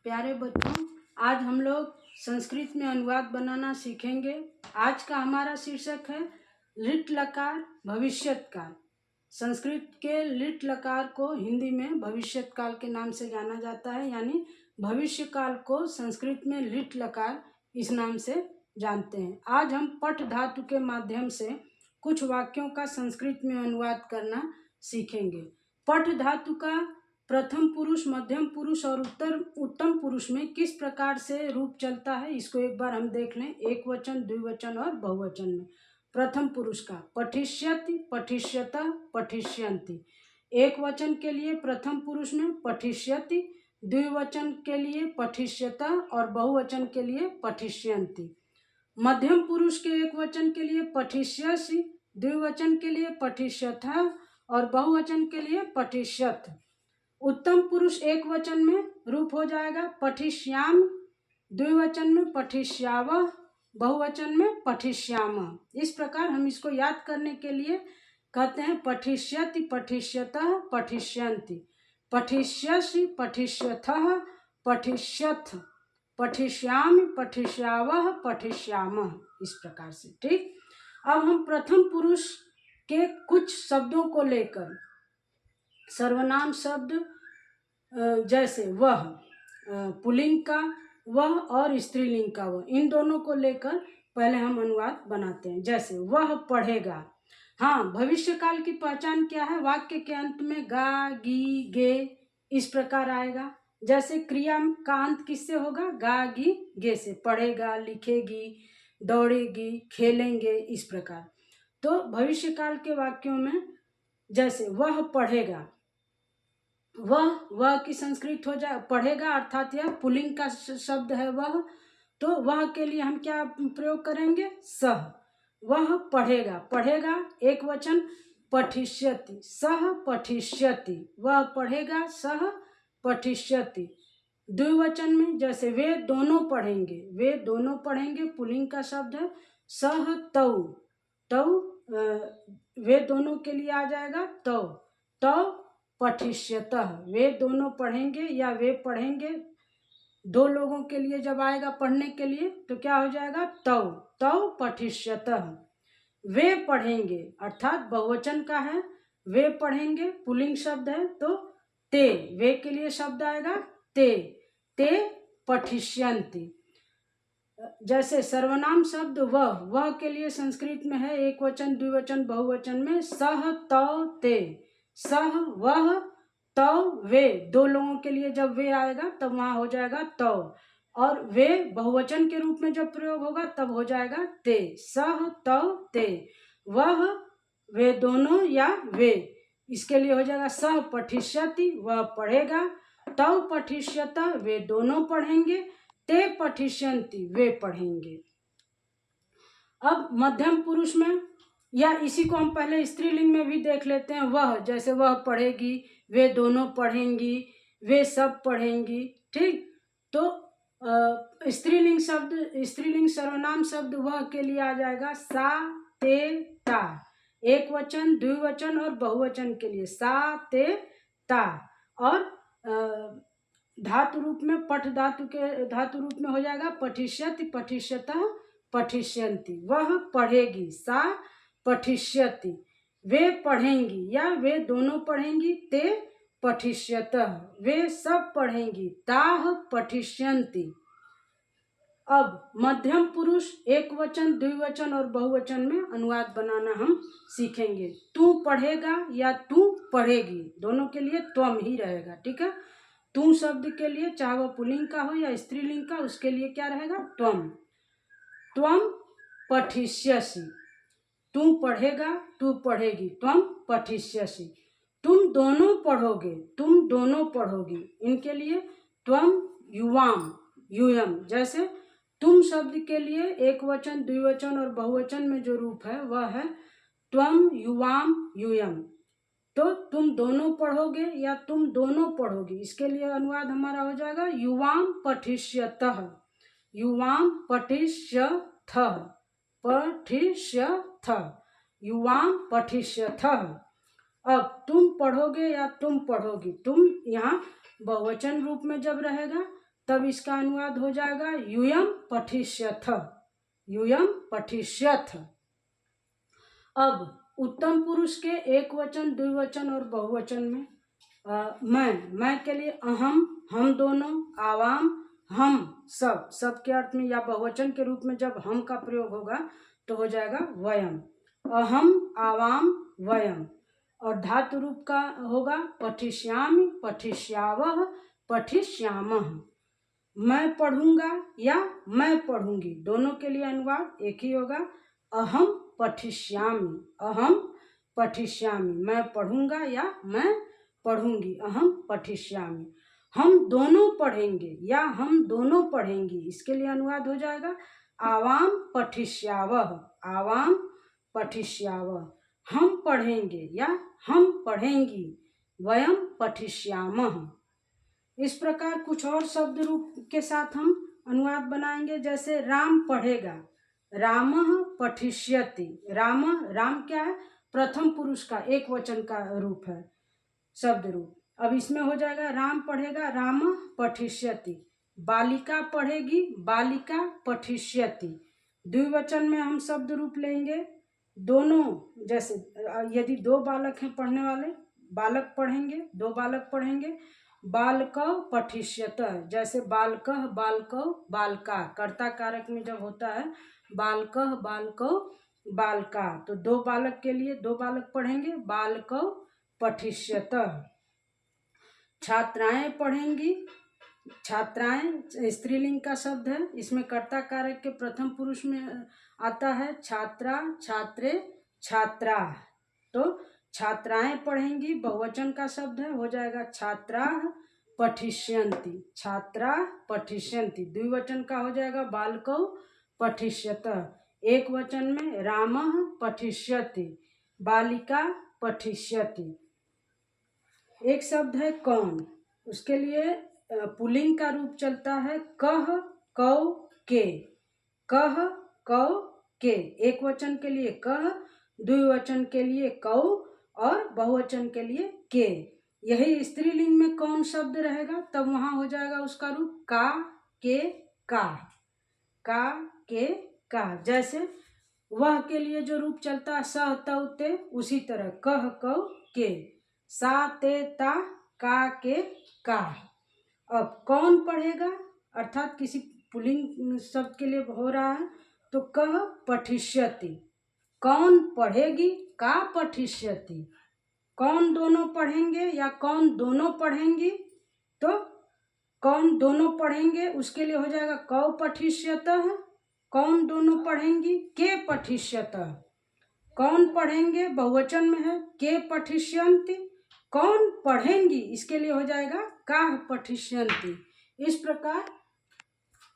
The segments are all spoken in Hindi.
प्यारे बच्चों, आज हम लोग संस्कृत में अनुवाद बनाना सीखेंगे। आज का हमारा शीर्षक है लिट लकार भविष्यत काल। संस्कृत के लिट लकार को हिंदी में भविष्यत काल के नाम से जाना जाता है, यानी भविष्य काल को संस्कृत में लिट लकार इस नाम से जानते हैं। आज हम पठ धातु के माध्यम से कुछ वाक्यों का संस्कृत में अनुवाद करना सीखेंगे। पठ धातु का प्रथम पुरुष, मध्यम पुरुष और उत्तम पुरुष में किस प्रकार से रूप चलता है, इसको एक बार हम देख लें। एक वचन, द्विवचन और बहुवचन में। प्रथम पुरुष का पठिष्यति, पठिष्यतः, पठिष्यन्ति। एक वचन के लिए प्रथम पुरुष में पठिष्यति, द्विवचन के लिए पठिष्यतः और बहुवचन के लिए पठिष्यन्ति। मध्यम पुरुष के एक वचन के लिए पठिष्यसि, द्विवचन के लिए पठिष्यथः और बहुवचन के लिए पठिष्यथ। उत्तम पुरुष एक वचन में रूप हो जाएगा पठिष्याम, द्विवचन में पठिष्यावः, बहुवचन में पठिष्यामः। इस प्रकार हम इसको याद करने के लिए कहते हैं पठिष्यति, पठिष्यतः, पठिष्यन्ति, पठिष्यसि, पठिष्यथः, पठिष्यथ, पठिष्यामि, पठिष्यावः, पठिष्यामः। इस प्रकार से, ठीक। अब हम प्रथम पुरुष के कुछ शब्दों को लेकर सर्वनाम शब्द जैसे वह, पुल्लिंग का वह और स्त्रीलिंग का वह, इन दोनों को लेकर पहले हम अनुवाद बनाते हैं। जैसे वह पढ़ेगा। हाँ, भविष्य काल की पहचान क्या है? वाक्य के अंत में गा, गी, गे इस प्रकार आएगा। जैसे क्रिया का अंत किससे होगा? गा, गी, गे से। पढ़ेगा, लिखेगी, दौड़ेगी, खेलेंगे, इस प्रकार। तो भविष्य काल के वाक्यों में जैसे वह पढ़ेगा, वह की संस्कृत हो जाए पढ़ेगा, अर्थात यह पुल्लिंग का शब्द है वह, तो वह के लिए हम क्या प्रयोग करेंगे? सह। वह पढ़ेगा। पढ़ेगा एक वचन पठिष्यति, सह पठिष्यति। वह पढ़ेगा, सह पठिष्यति। द्विवचन में जैसे वे दोनों पढ़ेंगे, वे दोनों पढ़ेंगे, पुल्लिंग का शब्द है। सह तौ, तौ वे दोनों के लिए आ जाएगा तौ, तौ पठिष्यतः। वे दोनों पढ़ेंगे या वे पढ़ेंगे, दो लोगों के लिए जब आएगा पढ़ने के लिए तो क्या हो जाएगा? तौ, तौ पठिष्यतः। वे पढ़ेंगे अर्थात बहुवचन का है, वे पढ़ेंगे, पुल्लिंग शब्द है तो ते, वे के लिए शब्द आएगा ते, ते पठिष्यन्ति। जैसे सर्वनाम शब्द वह के लिए संस्कृत में है एक वचन, द्विवचन, बहुवचन में सह तौ ते। सह वह, तौ वे, दो लोगों के लिए जब वे आएगा तब वहां हो जाएगा तौ, और वे बहुवचन के रूप में जब प्रयोग होगा तब हो जाएगा ते। सह तौ ते। वह, वे दोनों या वे, इसके लिए हो जाएगा सह पठिष्यति, वह पढ़ेगा, तौ पठिष्यतः, वे दोनों पढ़ेंगे, ते पठिष्यन्ति, वे पढ़ेंगे। अब मध्यम पुरुष में, या इसी को हम पहले स्त्रीलिंग में भी देख लेते हैं। वह, जैसे वह पढ़ेगी, वे दोनों पढ़ेंगी, वे सब पढ़ेंगी, ठीक। तो स्त्रीलिंग शब्द, स्त्रीलिंग सर्वनाम शब्द वह के लिए आ जाएगा सा, ते, ता। एक वचन, द्विवचन और बहुवचन के लिए सा, ते, ता। और धातु रूप में पठ धातु रूप में हो जाएगा पठिष्यति, पठिष्यतः, पठिष्यन्ति। वह पढ़ेगी, सा पठिष्यति। वे पढ़ेंगी या वे दोनों पढ़ेंगी, ते पठिष्यतः। वे सब पढ़ेंगी, ताः पठिष्यन्ति। अब मध्यम पुरुष एक वचन, द्विवचन और बहुवचन में अनुवाद बनाना हम सीखेंगे। तू पढ़ेगा या तू पढ़ेगी, दोनों के लिए त्वम ही रहेगा, ठीक है। तू शब्द के लिए चाहे वह पुल्लिंग का हो या स्त्रीलिंग का, उसके लिए क्या रहेगा? त्वम। त्वम पठिष्यसि। तू पढ़ेगा, तू पढ़ेगी, त्वम पठिष्यसि। तुम दोनों पढ़ोगे, तुम दोनों पढ़ोगी, इनके लिए त्वम युवाम, यूयम। जैसे तुम शब्द के लिए एक वचन, द्विवचन और बहुवचन में जो रूप है वह है त्वम युवाम यूयम। तो तुम दोनों पढ़ोगे या तुम दोनों पढ़ोगी, इसके लिए अनुवाद हमारा हो जाएगा युवाम पठिष्यतः, युवाम पठिष्यथः, पठिष्यथः, युवाम पठिष्यथः। अब तुम पढ़ोगे या तुम पढ़ोगी, तुम यहाँ बहुवचन रूप में जब रहेगा तब इसका अनुवाद हो जाएगा यूयम पठिष्यथ, यूयम पठिष्यथ। अब उत्तम पुरुष के एक वचन, द्विवचन और बहुवचन में मैं के लिए अहम, हम दोनों, आवाम, हम सब, सब के अर्थ में या बहुवचन के रूप में जब हम का प्रयोग होगा तो हो जाएगा वयम, अहम, आवाम, वयम। और धातु रूप का होगा पठिष्यामि, पठिष्यावः, पठिष्यामः। मैं पढ़ूंगा या मैं पढ़ूंगी, दोनों के लिए अनुवाद एक ही होगा, अहम पठिष्यामि, अहम पठिष्यामि। मैं पढ़ूंगा या मैं पढ़ूंगी, अहम पठिष्यामि। हम दोनों पढ़ेंगे या हम दोनों पढ़ेंगी, इसके लिए अनुवाद हो जाएगा आवाम पठिष्यावः, आवाम पठिष्यावः। हम पढ़ेंगे या हम पढ़ेंगी, वयम पठिष्यामः। इस प्रकार कुछ और शब्द रूप के साथ हम अनुवाद बनाएंगे, जैसे राम पढ़ेगा, रामः पठिष्यति। राम, राम क्या है, प्रथम पुरुष का एक वचन का रूप है, शब्द रूप। अब इसमें हो जाएगा राम पढ़ेगा, रामः पठिष्यति। बालिका पढ़ेगी, बालिका पठिष्यति। द्विवचन में हम शब्द रूप लेंगे दोनों, जैसे यदि दो बालक हैं पढ़ने वाले, बालक पढ़ेंगे, दो बालक पढ़ेंगे, बालकौ पठिष्यतः। जैसे बालकः, बालकौ, बालका, कर्ता कारक में जब होता है बालकः, बालकौ, बालका, तो दो बालक के लिए दो बालक पढ़ेंगे, बालकौ पठिष्यतः। छात्राएं पढ़ेंगी, छात्राएं स्त्रीलिंग का शब्द है, इसमें कर्ता कारक के प्रथम पुरुष में आता है छात्रा, छात्रे, छात्रा। तो छात्राएं पढ़ेंगी बहुवचन का शब्द है, हो जाएगा छात्रा पठिष्यन्ति, छात्रा पठिष्यन्ति। द्विवचन का हो जाएगा बालकौ पठिष्यतः। एक वचन में रामः पठिष्यति, बालिका पठिष्यति। एक शब्द है कौन, उसके लिए पुल्लिंग का रूप चलता है कह, कौ, के, कह, कौ, के। एक वचन के लिए कह, द्विवचन के लिए कौ और बहुवचन के लिए के। यही स्त्रीलिंग में कौन शब्द रहेगा तब वहां हो जाएगा उसका रूप का, के, का, का, के, का। जैसे वह के लिए जो रूप चलता है स, तौ, ते, उसी तरह कह, कौ, के, सा, ते, ता, का, के, का। अब कौन पढ़ेगा, अर्थात किसी पुल्लिंग शब्द के लिए हो रहा है तो कह पठिष्यति, कौन पढ़ेगी, का पठिष्यति। कौन दोनों पढ़ेंगे या कौन दोनों पढ़ेंगी, तो कौन दोनों पढ़ेंगे उसके लिए हो जाएगा कौ पठिष्यतः। कौन दोनों पढ़ेंगी, के पठिष्यतः। कौन पढ़ेंगे बहुवचन में है, के पठिष्यन्ति। कौन पढ़ेंगी इसके लिए हो जाएगा काह पठिष्यन्ति। इस प्रकार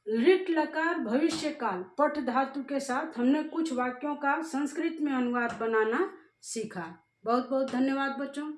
लिट लकार भविष्य काल पठ धातु के साथ हमने कुछ वाक्यों का संस्कृत में अनुवाद बनाना सीखा। बहुत बहुत धन्यवाद बच्चों।